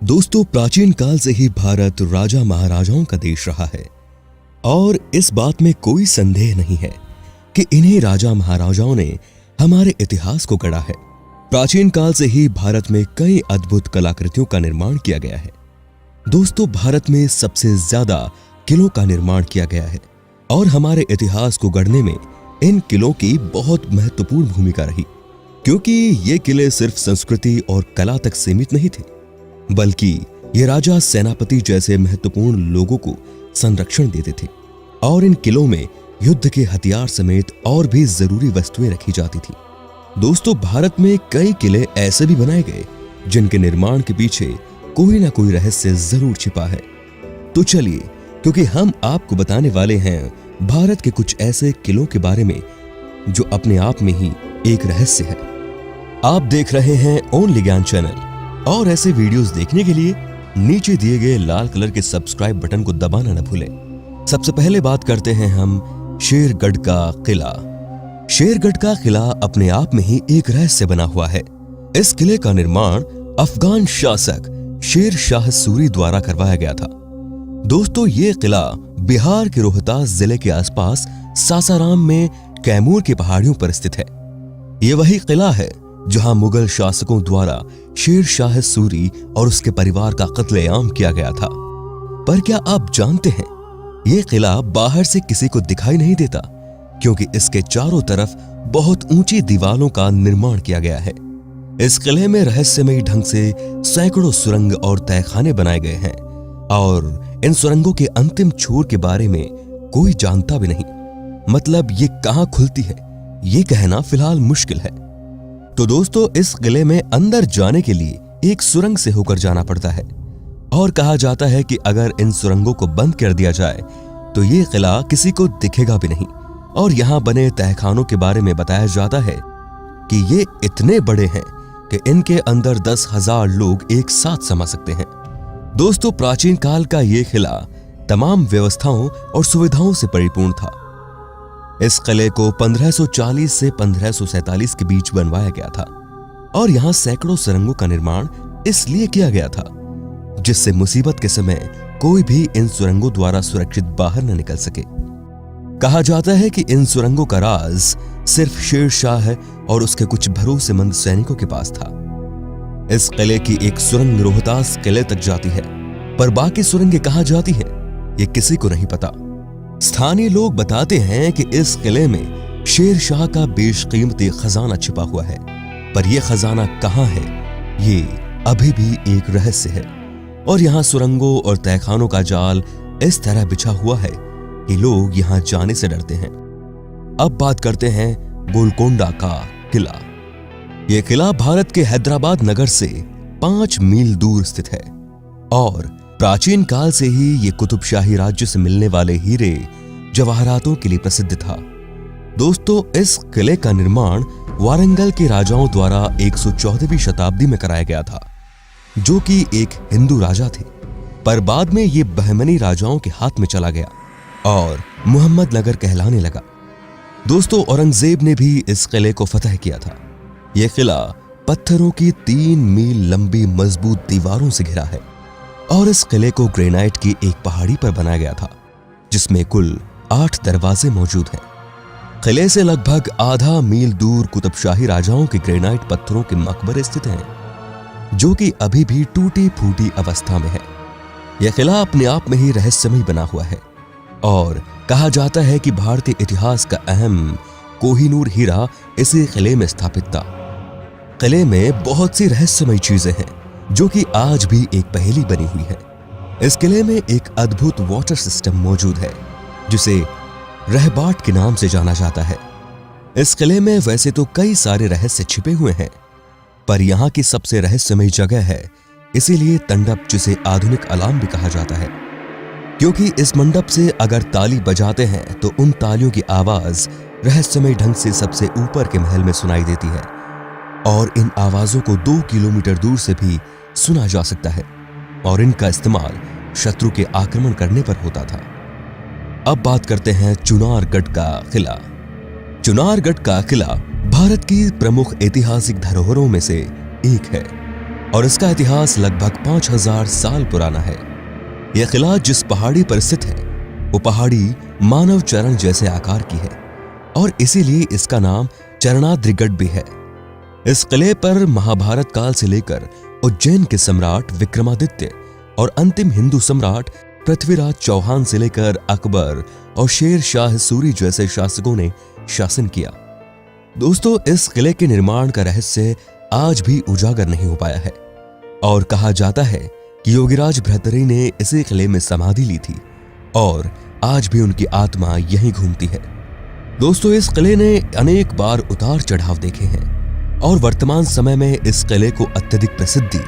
दोस्तों, प्राचीन काल से ही भारत राजा महाराजाओं का देश रहा है और इस बात में कोई संदेह नहीं है कि इन्हीं राजा महाराजाओं ने हमारे इतिहास को गढ़ा है। प्राचीन काल से ही भारत में कई अद्भुत कलाकृतियों का निर्माण किया गया है। दोस्तों, भारत में सबसे ज्यादा किलों का निर्माण किया गया है और हमारे इतिहास को गढ़ने में इन किलों की बहुत महत्वपूर्ण भूमिका रही, क्योंकि ये किले सिर्फ संस्कृति और कला तक सीमित नहीं थे, बल्कि ये राजा, सेनापति जैसे महत्वपूर्ण लोगों को संरक्षण देते थे और इन किलों में युद्ध के हथियार समेत और भी जरूरी वस्तुएं रखी जाती थी। दोस्तों, भारत में कई किले ऐसे भी बनाए गए जिनके निर्माण के पीछे कोई ना कोई रहस्य जरूर छिपा है। तो चलिए, क्योंकि हम आपको बताने वाले हैं भारत के कुछ ऐसे किलों के बारे में जो अपने आप में ही एक रहस्य है। आप देख रहे हैं ओनली ज्ञान चैनल और ऐसे वीडियोस देखने के लिए नीचे दिए गए लाल कलर के सब्सक्राइब बटन को दबाना न भूलें। सबसे पहले बात करते हैं हम शेरगढ़ का किला। शेरगढ़ का किला अपने आप में ही एक रहस्य बना हुआ है। इस किले का निर्माण अफगान शासक शेर शाह सूरी द्वारा करवाया गया था। दोस्तों, ये किला बिहार के रोहतास जिले के आसपास सासाराम में कैमूर की पहाड़ियों पर स्थित है। ये वही किला है जहां मुगल शासकों द्वारा शेर शाह सूरी और उसके परिवार का कत्लेआम किया गया था। पर क्या आप जानते हैं, ये किला बाहर से किसी को दिखाई नहीं देता, क्योंकि इसके चारों तरफ बहुत ऊंची दीवारों का निर्माण किया गया है। इस किले में रहस्यमयी ढंग से सैकड़ों सुरंग और तहखाने बनाए गए हैं और इन सुरंगों के अंतिम छोर के बारे में कोई जानता भी नहीं। मतलब ये कहां खुलती है, ये कहना फिलहाल मुश्किल है। तो दोस्तों, इस किले में अंदर जाने के लिए एक सुरंग से होकर जाना पड़ता है और कहा जाता है कि अगर इन सुरंगों को बंद कर दिया जाए तो ये किला किसी को दिखेगा भी नहीं। और यहां बने तहखानों के बारे में बताया जाता है कि ये इतने बड़े हैं कि इनके अंदर 10,000 लोग एक साथ समा सकते हैं। दोस्तों, प्राचीन काल का ये किला तमाम व्यवस्थाओं और सुविधाओं से परिपूर्ण था। इस किले को 1540 से 1547 के बीच बनवाया गया था और यहां सैकड़ों सुरंगों का निर्माण इसलिए किया गया था जिससे मुसीबत के समय कोई भी इन सुरंगों द्वारा सुरक्षित बाहर न निकल सके। कहा जाता है कि इन सुरंगों का राज सिर्फ शेर शाह और उसके कुछ भरोसेमंद सैनिकों के पास था। इस किले की एक सुरंग रोहतास किले तक जाती है, पर बाकी सुरंगें कहां जाती हैं, ये किसी को नहीं पता। स्थानीय लोग बताते हैं कि इस किले में शेर शाह का बेशकीमती खजाना छिपा हुआ है, पर यह खजाना कहां है, ये अभी भी एक रहस्य है। और यहां सुरंगों और तहखानों का जाल इस तरह बिछा हुआ है कि लोग यहां जाने से डरते हैं। अब बात करते हैं गोलकोंडा का किला। यह किला भारत के हैदराबाद नगर से 5 मील दूर स्थित है और प्राचीन काल से ही ये कुतुबशाही राज्य से मिलने वाले हीरे जवाहरातों के लिए प्रसिद्ध था। दोस्तों, इस किले का निर्माण वारंगल के राजाओं द्वारा 114वीं शताब्दी में कराया गया था, जो कि एक हिंदू राजा थे। पर बाद में ये बहमनी राजाओं के हाथ में चला गया और मुहम्मदनगर कहलाने लगा। दोस्तों, औरंगजेब ने भी इस किले को फतह किया था। यह किला पत्थरों की 3 मील लंबी मजबूत दीवारों से घिरा है और इस किले को ग्रेनाइट की एक पहाड़ी पर बनाया गया था, जिसमें कुल 8 दरवाजे मौजूद हैं। किले से लगभग आधा मील दूर कुतुबशाही राजाओं के ग्रेनाइट पत्थरों के मकबरे स्थित हैं, जो कि अभी भी टूटी फूटी अवस्था में है। यह किला अपने आप में ही रहस्यमय बना हुआ है और कहा जाता है कि भारतीय इतिहास का अहम कोहिनूर हीरा इसी किले में स्थापित था। किले में बहुत सी रहस्यमय चीजें हैं जो कि आज भी एक पहेली बनी हुई है। इस किले में एक अद्भुत वाटर सिस्टम मौजूद है जिसे रहबाट के नाम से जाना जाता है। इस किले में वैसे तो कई सारे रहस्य छिपे हुए हैं, पर यहाँ की सबसे रहस्यमयी जगह है, इसीलिए तंडप, जिसे आधुनिक अलार्म भी कहा जाता है, क्योंकि इस मंडप से अगर ताली बजाते हैं तो उन तालियों की आवाज रहस्यमय ढंग से सबसे ऊपर के महल में सुनाई देती है और इन आवाजों को 2 किलोमीटर दूर से भी सुना जा सकता है और इनका इस्तेमाल शत्रु के आक्रमण करने पर होता था। अब बात करते हैं चुनारगढ़ का किला। चुनारगढ़ का किला भारत की प्रमुख ऐतिहासिक धरोहरों में से एक है और इसका इतिहास लगभग 5000 साल पुराना है। यह किला जिस पहाड़ी पर स्थित है वो पहाड़ी मानव चरण जैसे आकार की है और इसीलिए इसका नाम चरणाद्रिगढ़ भी है। इस किले पर महाभारत काल से लेकर उज्जैन के सम्राट विक्रमादित्य और अंतिम हिंदू सम्राट पृथ्वीराज चौहान से लेकर अकबर और शेर शाह सूरी जैसे शासकों ने शासन किया। दोस्तों, इस किले के निर्माण का रहस्य आज भी उजागर नहीं हो पाया है और कहा जाता है कि योगीराज भृतृहरि ने इसी किले में समाधि ली थी और आज भी उनकी आत्मा यहीं घूमती है। दोस्तों, इस किले ने अनेक बार उतार चढ़ाव देखे हैं और वर्तमान समय में इस किले को अत्यधिक प्रसिद्धि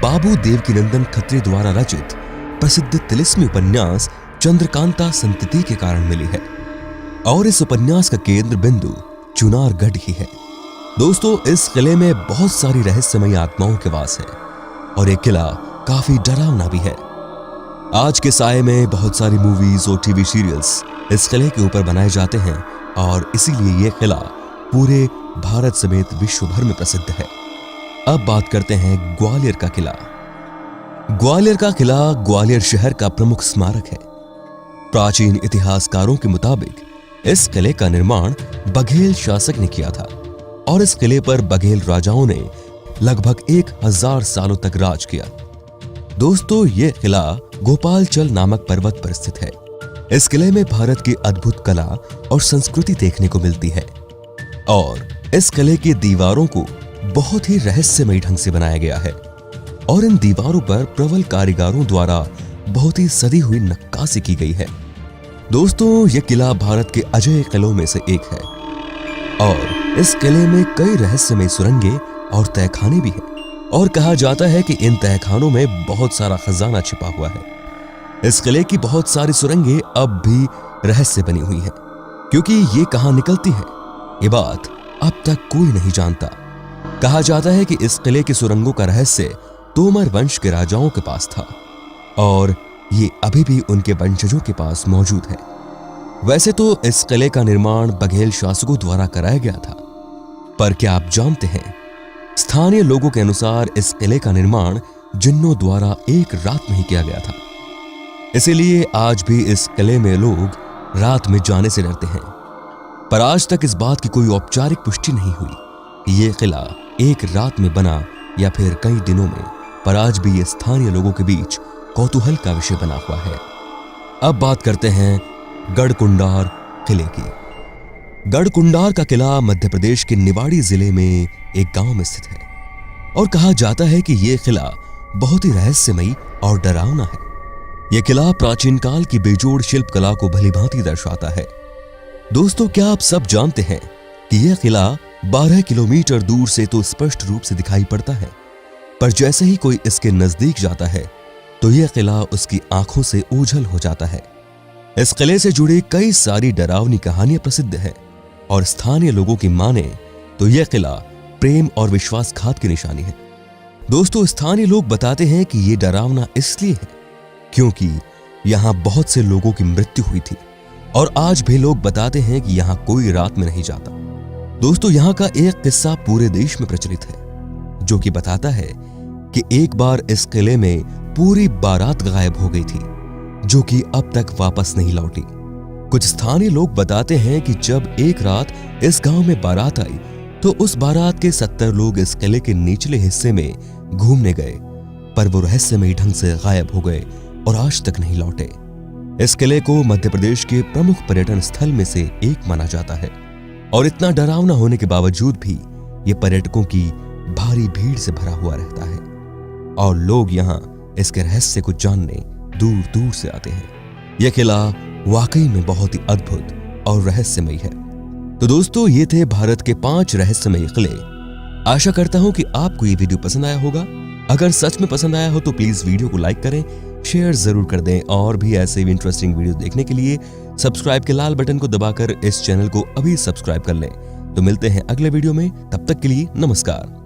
बाबू देवकीनंदन खत्री द्वारा रचित प्रसिद्ध तिलिस्मी उपन्यास चंद्रकांता संतति के कारण मिली है और इस उपन्यास का केंद्र बिंदु चुनारगढ़ ही है। दोस्तों, इस किले में बहुत सारी रहस्यमयी आत्माओं के वास है और यह किला काफी डरावना भी है। आज के साये में बहुत सारी मूवीज और टीवी सीरियल्स इस किले के ऊपर बनाए जाते हैं और इसीलिए यह किला पूरे भारत समेत विश्व भर में प्रसिद्ध है। अब बात करते हैं ग्वालियर का किला। ग्वालियर का किला ग्वालियर शहर का प्रमुख स्मारक है। प्राचीन इतिहासकारों के मुताबिक इस किले का निर्माण बघेल शासक ने किया था और इस किले पर बघेल राजाओं ने लगभग 1000 सालों तक राज किया। दोस्तों, यह किला गोपालचल नामक पर्वत पर स्थित है। इस किले में भारत की अद्भुत कला और संस्कृति देखने को मिलती है और इस किले की दीवारों को बहुत ही रहस्यमयी ढंग से बनाया गया है और इन दीवारों पर प्रबल कारीगरों द्वारा बहुत ही सदी हुई नक्काशी की गई है। दोस्तों, यह किला भारत के अजय किलों में से एक है और इस किले में कई रहस्यमय सुरंगें और तहखाने भी हैं और कहा जाता है कि इन तहखानों में बहुत सारा खजाना छिपा हुआ है। इस किले की बहुत सारी सुरंगें अब भी रहस्य बनी हुई हैं क्योंकि ये कहां निकलती है ये बात अब तक कोई नहीं जानता। कहा जाता है कि इस किले की सुरंगों का रहस्य तोमर वंश के राजाओं के पास था और ये अभी भी उनके वंशजों के पास मौजूद है। वैसे तो इस किले का निर्माण बघेल शासकों द्वारा कराया गया था, पर क्या आप जानते हैं स्थानीय लोगों के अनुसार इस किले का निर्माण जिन्नों द्वारा एक रात में ही किया गया था। इसीलिए आज भी इस किले में लोग रात में जाने से डरते हैं। पर आज तक इस बात की कोई औपचारिक पुष्टि नहीं हुई कि यह किला एक रात में बना या फिर कई दिनों में, पर आज भी ये स्थानीय लोगों के बीच कौतूहल का विषय बना हुआ है। अब बात करते हैं गढ़कुंडार किले की। गढ़कुंडार का किला मध्य प्रदेश के निवाड़ी जिले में एक गांव में स्थित है और कहा जाता है कि यह किला बहुत ही रहस्यमयी और डरावना है। यह किला प्राचीन काल की बेजोड़ शिल्प कला को भलीभांति दर्शाता है। दोस्तों, क्या आप सब जानते हैं कि यह किला 12 किलोमीटर दूर से तो स्पष्ट रूप से दिखाई पड़ता है, पर जैसे ही कोई इसके नजदीक जाता है तो यह किला उसकी आंखों से ओझल हो जाता है। इस किले से जुड़ी कई सारी डरावनी कहानियां प्रसिद्ध हैं और स्थानीय लोगों की माने तो यह किला प्रेम और विश्वासघात की निशानी है। दोस्तों, स्थानीय लोग बताते हैं कि यह डरावना इसलिए है क्योंकि यहां बहुत से लोगों की मृत्यु हुई थी और आज भी लोग बताते हैं कि यहां कोई रात में नहीं जाता। दोस्तों, यहां का एक किस्सा पूरे देश में प्रचलित है जो कि बताता है कि एक बार इस किले में पूरी बारात गायब हो गई थी जो कि अब तक वापस नहीं लौटी। कुछ स्थानीय लोग बताते हैं कि जब एक रात इस गांव में बारात आई तो उस बारात के 70 लोग इस किले के निचले हिस्से में घूमने गए, पर वो रहस्यमयी ढंग से गायब हो गए और आज तक नहीं लौटे। इस किले को मध्य प्रदेश के प्रमुख पर्यटन स्थल में से एक माना जाता है और इतना डरावना होने के बावजूद भी ये पर्यटकों की भारी भीड़ से भरा हुआ रहता है और लोग यहाँ इसके रहस्य को जानने दूर दूर से आते हैं। यह किला वाकई में बहुत ही अद्भुत और रहस्यमयी है। तो दोस्तों, ये थे भारत के 5 रहस्यमयी किले। आशा करता हूं कि आपको ये वीडियो पसंद आया होगा। अगर सच में पसंद आया हो तो प्लीज वीडियो को लाइक करें, शेयर जरूर कर दें और भी ऐसे इंटरेस्टिंग वीडियो देखने के लिए सब्सक्राइब के लाल बटन को दबाकर इस चैनल को अभी सब्सक्राइब कर लें। तो मिलते हैं अगले वीडियो में, तब तक के लिए नमस्कार।